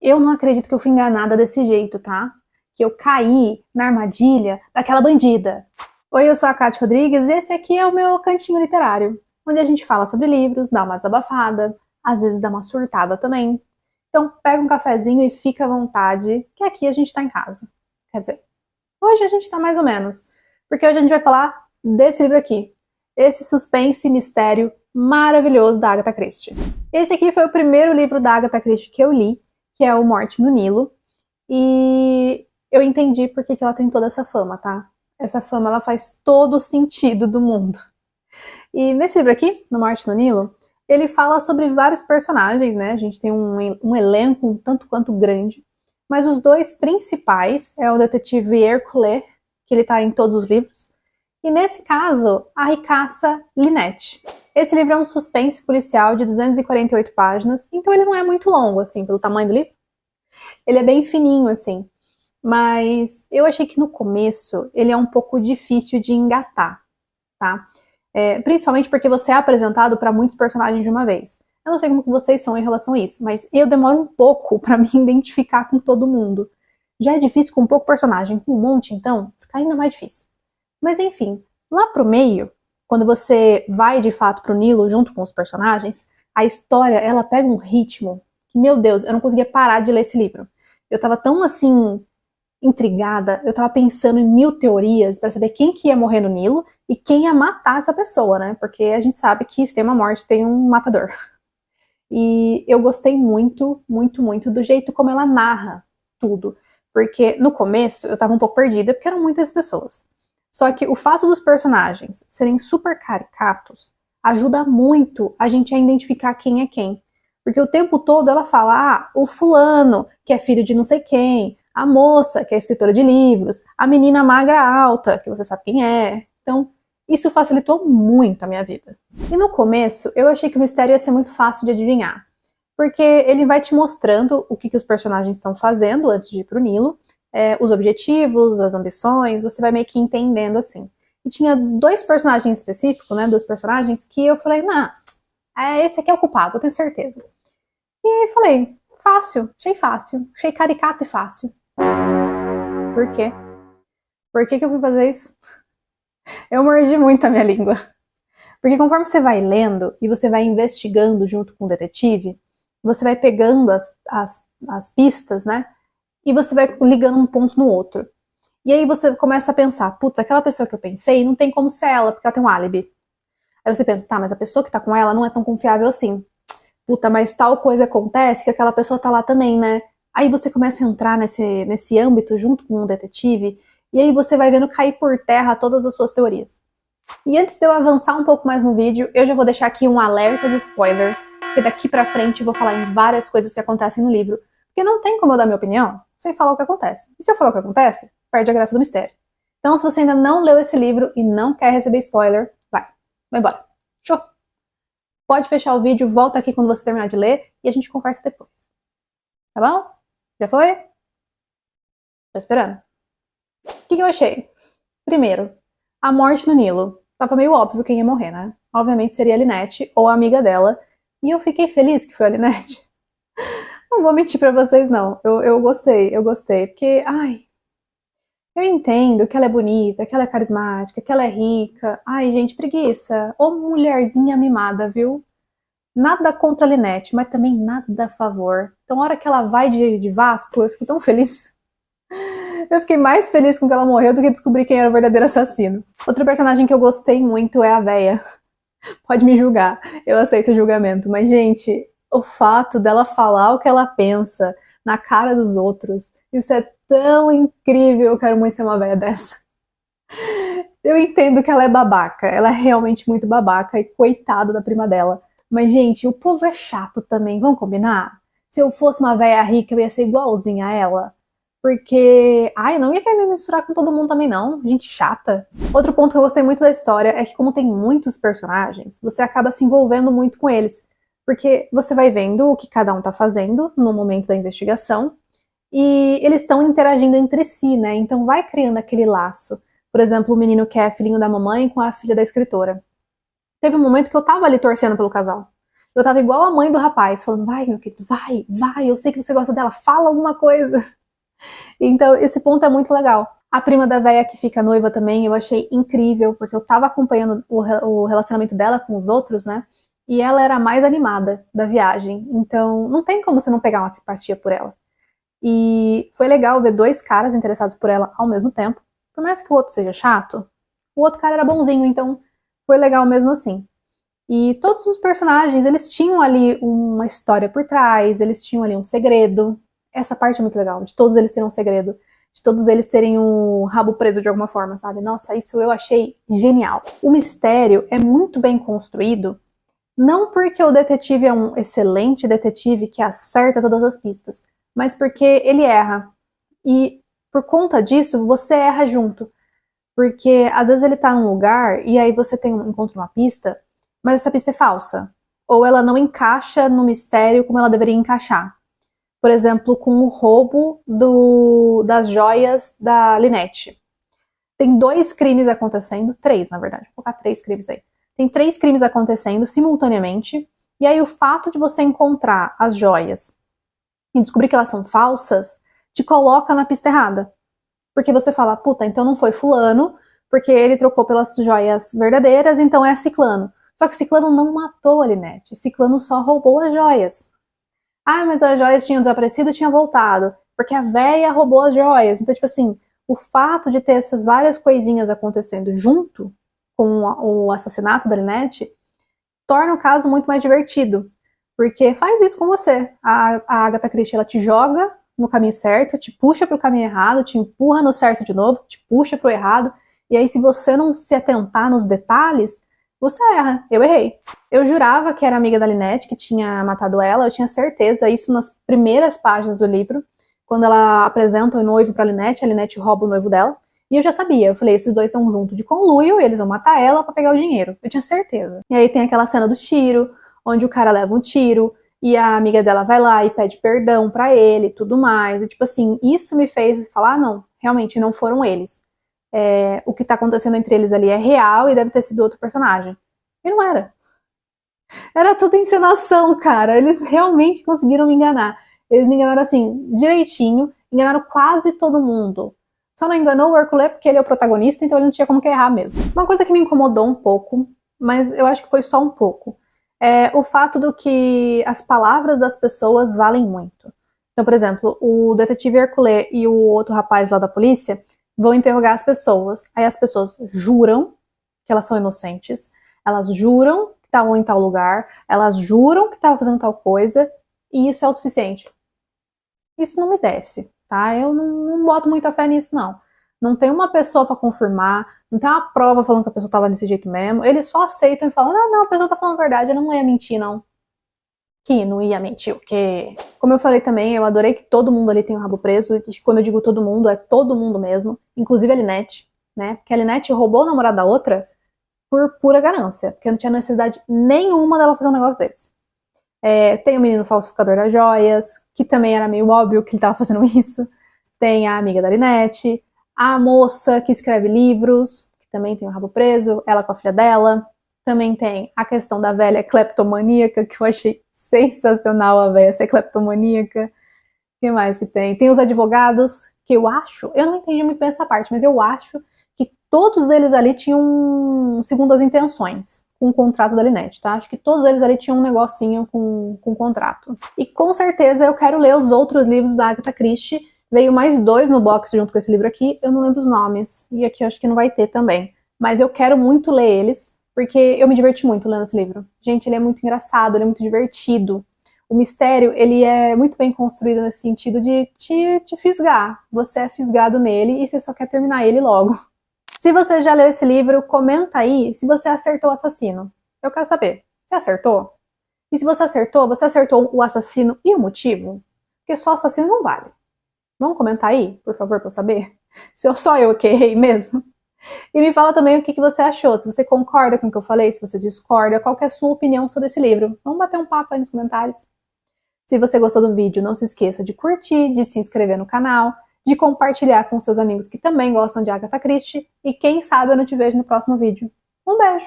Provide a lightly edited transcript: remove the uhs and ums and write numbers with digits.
Eu não acredito que eu fui enganada desse jeito, tá? Que eu caí na armadilha daquela bandida. Oi, eu sou a Kátia Rodrigues e esse aqui é o meu cantinho literário, onde a gente fala sobre livros, dá uma desabafada, às vezes dá uma surtada também. Então pega um cafezinho e fica à vontade, que aqui a gente tá em casa. Quer dizer, hoje a gente tá mais ou menos, porque hoje a gente vai falar desse livro aqui, esse suspense e mistério maravilhoso da Agatha Christie. Esse aqui foi o primeiro livro da Agatha Christie que eu li, que é o Morte no Nilo, e eu entendi por que ela tem toda essa fama, tá? Essa fama, ela faz todo o sentido do mundo. E nesse livro aqui, no Morte no Nilo, ele fala sobre vários personagens, né? A gente tem um elenco um tanto quanto grande, mas os dois principais é o detetive Hercule, que ele tá em todos os livros, e nesse caso, a ricaça Lynette. Esse livro é um suspense policial de 248 páginas, então ele não é muito longo, assim, pelo tamanho do livro. Ele é bem fininho, assim, mas eu achei que no começo ele é um pouco difícil de engatar, tá? Principalmente porque você é apresentado para muitos personagens de uma vez. Eu não sei como que vocês são em relação a isso, mas eu demoro um pouco para me identificar com todo mundo. Já é difícil com pouco personagem, com um monte, então fica ainda mais difícil. Mas enfim, lá pro meio, quando você vai de fato pro Nilo junto com os personagens, a história, ela pega um ritmo que, meu Deus, eu não conseguia parar de ler esse livro. Eu tava tão, assim, intrigada, eu tava pensando em mil teorias para saber quem que ia morrer no Nilo e quem ia matar essa pessoa, né? Porque a gente sabe que se tem uma morte, tem um matador. E eu gostei muito, muito, muito do jeito como ela narra tudo. Porque no começo eu tava um pouco perdida, porque eram muitas pessoas. Só que o fato dos personagens serem super caricatos ajuda muito a gente a identificar quem é quem. Porque o tempo todo ela fala, o fulano, que é filho de não sei quem, a moça, que é escritora de livros, a menina magra alta, que você sabe quem é. Então, isso facilitou muito a minha vida. E no começo, eu achei que o mistério ia ser muito fácil de adivinhar. Porque ele vai te mostrando o que os personagens estão fazendo antes de ir pro Nilo, os objetivos, as ambições, você vai meio que entendendo assim. E tinha dois personagens específicos, né, dois personagens, que eu falei, esse aqui é o culpado, eu tenho certeza. E falei, fácil, achei caricato e fácil. Por quê? Por que eu fui fazer isso? Eu mordi muito a minha língua. Porque conforme você vai lendo e você vai investigando junto com o detetive, você vai pegando as pistas, né? E você vai ligando um ponto no outro. E aí você começa a pensar, putz, aquela pessoa que eu pensei não tem como ser ela, porque ela tem um álibi. Aí você pensa, tá, mas a pessoa que tá com ela não é tão confiável assim. Puta, mas tal coisa acontece que aquela pessoa tá lá também, né? Aí você começa a entrar nesse âmbito junto com um detetive, e aí você vai vendo cair por terra todas as suas teorias. E antes de eu avançar um pouco mais no vídeo, eu já vou deixar aqui um alerta de spoiler, porque daqui pra frente eu vou falar em várias coisas que acontecem no livro, porque não tem como eu dar minha opinião sem falar o que acontece. E se eu falar o que acontece, perde a graça do mistério. Então, se você ainda não leu esse livro e não quer receber spoiler, vai embora. Show! Pode fechar o vídeo, volta aqui quando você terminar de ler e a gente conversa depois. Tá bom? Já foi? Tô esperando. O que eu achei? Primeiro, a morte no Nilo. Tava meio óbvio quem ia morrer, né? Obviamente seria a Lynette ou a amiga dela. E eu fiquei feliz que foi a Lynette. Não vou mentir pra vocês, não. Eu gostei. Porque, eu entendo que ela é bonita, que ela é carismática, que ela é rica. Ai, gente, preguiça. Ô mulherzinha mimada, viu? Nada contra a Lynette, mas também nada a favor. Então, a hora que ela vai de Vasco, eu fico tão feliz. Eu fiquei mais feliz com que ela morreu do que descobrir quem era o verdadeiro assassino. Outro personagem que eu gostei muito é a véia. Pode me julgar, eu aceito o julgamento. Mas, gente, o fato dela falar o que ela pensa na cara dos outros, isso é tão incrível. Eu quero muito ser uma véia dessa. Eu entendo que ela é babaca, ela é realmente muito babaca e coitada da prima dela. Mas, gente, o povo é chato também, vamos combinar? Se eu fosse uma véia rica, eu ia ser igualzinha a ela. Porque, eu não ia querer me misturar com todo mundo também não, gente chata. Outro ponto que eu gostei muito da história é que como tem muitos personagens, você acaba se envolvendo muito com eles. Porque você vai vendo o que cada um tá fazendo no momento da investigação e eles estão interagindo entre si, né? Então vai criando aquele laço. Por exemplo, o menino que é filhinho da mamãe com a filha da escritora. Teve um momento que eu tava ali torcendo pelo casal. Eu tava igual a mãe do rapaz, falando, vai, meu querido, vai, eu sei que você gosta dela, fala alguma coisa. Então, esse ponto é muito legal. A prima da véia que fica noiva também, eu achei incrível, porque eu tava acompanhando o relacionamento dela com os outros, né? E ela era a mais animada da viagem. Então, não tem como você não pegar uma simpatia por ela. E foi legal ver dois caras interessados por ela ao mesmo tempo. Por mais que o outro seja chato, o outro cara era bonzinho, então foi legal mesmo assim. E todos os personagens, eles tinham ali uma história por trás, eles tinham ali um segredo. Essa parte é muito legal, de todos eles terem um segredo, de todos eles terem um rabo preso de alguma forma, sabe? Nossa, isso eu achei genial. O mistério é muito bem construído, não porque o detetive é um excelente detetive que acerta todas as pistas, mas porque ele erra. E por conta disso, você erra junto. Porque às vezes ele tá num lugar e aí você encontra uma pista, mas essa pista é falsa. Ou ela não encaixa no mistério como ela deveria encaixar. Por exemplo, com o roubo das joias da Lynette. Tem 2 crimes acontecendo, 3 na verdade, vou colocar 3 crimes aí. Tem 3 crimes acontecendo simultaneamente, e aí o fato de você encontrar as joias e descobrir que elas são falsas, te coloca na pista errada. Porque você fala, puta, então não foi fulano, porque ele trocou pelas joias verdadeiras, então é ciclano. Só que ciclano não matou a Lynette, ciclano só roubou as joias. Ah, mas as joias tinham desaparecido e tinham voltado, porque a véia roubou as joias. Então, tipo assim, o fato de ter essas várias coisinhas acontecendo junto com o assassinato da Lynette torna o caso muito mais divertido. Porque faz isso com você. A Agatha Christie, ela te joga no caminho certo, te puxa pro caminho errado, te empurra no certo de novo, te puxa pro errado. E aí, se você não se atentar nos detalhes, você erra. Eu errei. Eu jurava que era amiga da Lynette, que tinha matado ela. Eu tinha certeza, isso nas primeiras páginas do livro. Quando ela apresenta o noivo pra Lynette, a Lynette rouba o noivo dela. E eu já sabia. Eu falei, esses dois estão juntos de conluio e eles vão matar ela pra pegar o dinheiro. Eu tinha certeza. E aí tem aquela cena do tiro, onde o cara leva um tiro e a amiga dela vai lá e pede perdão pra ele e tudo mais. E tipo assim, isso me fez falar, não, realmente não foram eles. O que tá acontecendo entre eles ali é real e deve ter sido outro personagem. E não era. Era tudo encenação, cara. Eles realmente conseguiram me enganar. Eles me enganaram assim, direitinho, enganaram quase todo mundo. Só não enganou o Hercule porque ele é o protagonista, então ele não tinha como que errar mesmo. Uma coisa que me incomodou um pouco, mas eu acho que foi só um pouco, é o fato do que as palavras das pessoas valem muito. Então, por exemplo, o detetive Hercule e o outro rapaz lá da polícia vão interrogar as pessoas. Aí as pessoas juram que elas são inocentes, elas juram que estavam em tal lugar, elas juram que estavam fazendo tal coisa, e isso é o suficiente. Isso não me desce, tá? Eu não boto muita fé nisso, não. Não tem uma pessoa pra confirmar, não tem uma prova falando que a pessoa tava desse jeito mesmo. Eles só aceitam e falam, não, a pessoa tá falando a verdade, ela não ia mentir, não. Que não ia mentir o quê? Como eu falei também, eu adorei que todo mundo ali tem o rabo preso, e quando eu digo todo mundo, é todo mundo mesmo, inclusive a Lynette, né? Porque a Lynette roubou o namorado da outra por pura ganância, porque não tinha necessidade nenhuma dela fazer um negócio desse. Tem o menino falsificador das joias, que também era meio óbvio que ele tava fazendo isso. Tem a amiga da Lynette, a moça que escreve livros, que também tem o rabo preso, ela com a filha dela. Também tem a questão da velha cleptomaníaca, que eu achei sensacional a velha ser cleptomaníaca. O que mais que tem? Tem os advogados, que eu não entendi muito bem essa parte, mas eu acho que todos eles ali tinham segundas intenções com o contrato da Lynette, tá? Acho que todos eles ali tinham um negocinho com o contrato. E com certeza eu quero ler os outros livros da Agatha Christie. Veio mais 2 no box junto com esse livro aqui, eu não lembro os nomes. E aqui eu acho que não vai ter também. Mas eu quero muito ler eles, porque eu me diverti muito lendo esse livro. Gente, ele é muito engraçado, ele é muito divertido. O mistério, ele é muito bem construído nesse sentido de te fisgar. Você é fisgado nele e você só quer terminar ele logo. Se você já leu esse livro, comenta aí se você acertou o assassino. Eu quero saber. Você acertou? E se você acertou o assassino e o motivo? Porque só assassino não vale. Vamos comentar aí, por favor, pra eu saber? Se só eu que errei mesmo. E me fala também o que você achou. Se você concorda com o que eu falei, se você discorda, qual que é a sua opinião sobre esse livro. Vamos bater um papo aí nos comentários. Se você gostou do vídeo, não se esqueça de curtir, de se inscrever no canal, de compartilhar com seus amigos que também gostam de Agatha Christie, e quem sabe eu não te vejo no próximo vídeo. Um beijo!